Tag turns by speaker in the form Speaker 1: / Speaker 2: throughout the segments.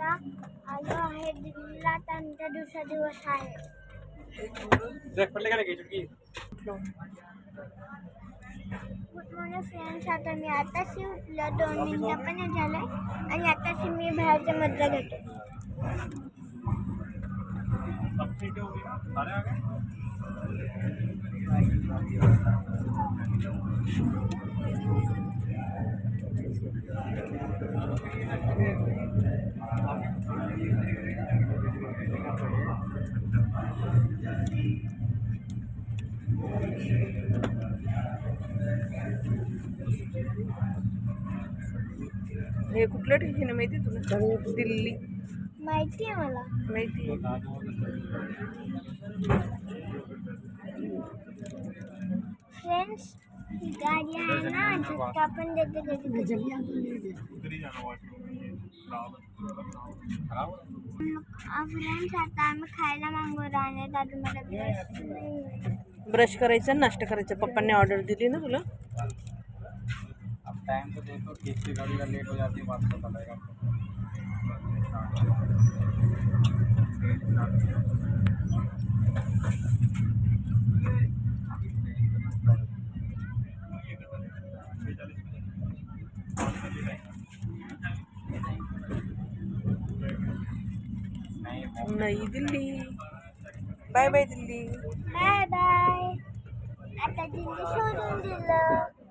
Speaker 1: आता आलो आहे दिल्लीला, त्यांचा दुसरा दिवस आहे. Good morning friends. आता मी आताशी उठलो, 2 मिनिटं पण नाही झाले आणि आताशी मी बाहेरचा मजा घेतो.
Speaker 2: हे कुठलं ठिकाण आहे माहिती तुला? दिल्ली
Speaker 1: माहिती आहे मला.
Speaker 2: माहिती आहे.
Speaker 1: फ्रेंड्स, ही गाडी आहे ना, झटका पण देते कधी कधी. फ्रेंड्स, आता आम्ही खायला मागवलं आणि दादू मला
Speaker 2: ब्रश करायचं, नाश्ता करायचं. पप्पांनी ऑर्डर दिली ना तुला.
Speaker 3: अब टाइम तो देखो, किसी गाड़ी का लेट हो जाती है, बात पता लगेगा.
Speaker 2: Nai Delhi. Bye bye Delhi.
Speaker 1: Bye bye. आता दिल्ली सोडून दिलं.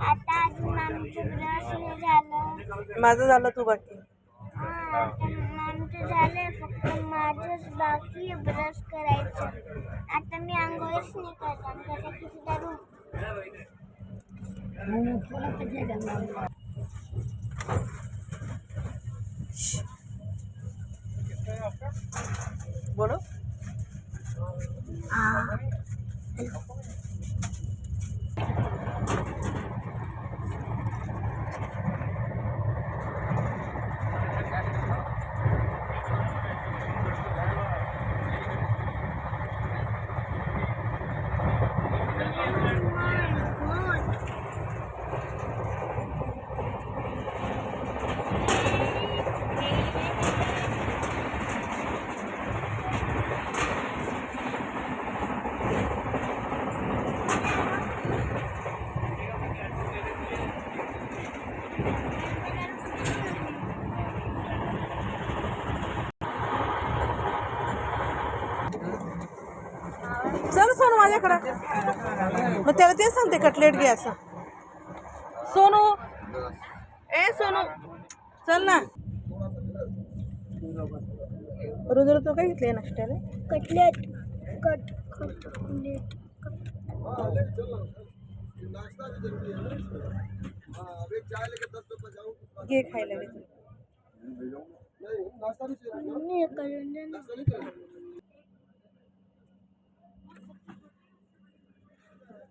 Speaker 1: आता अजून आमचं ब्रश नाही झालं.
Speaker 2: माझं झालं, तू बाकी.
Speaker 1: आता आमचं झालंय, फक्त माझंच बाकी ब्रश करायचं. आता मी आंघोळच नाही करत, आमच्यासाठी सुद्धा रूम.
Speaker 2: बोलो. चल सोनू माझ्याकडं. मग त्याला तेच सांगते, कटलेट घे असं. सोनू, ए सोनू, चल ना. रुद्र तो काय घेतले नाश्त्याला?
Speaker 1: कटलेट.
Speaker 2: घे खायला घे.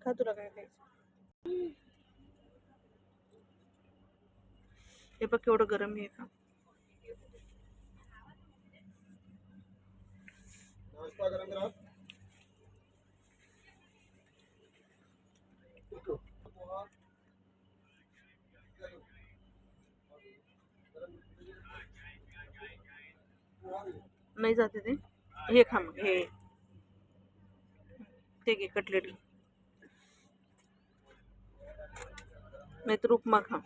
Speaker 2: खा, तुला काय खायचं? हे बघ केवढं गरम आहे का. नाही जाते ते. हे खा मग, हे ते घे, कटलेट. नाही तर उपमा खा.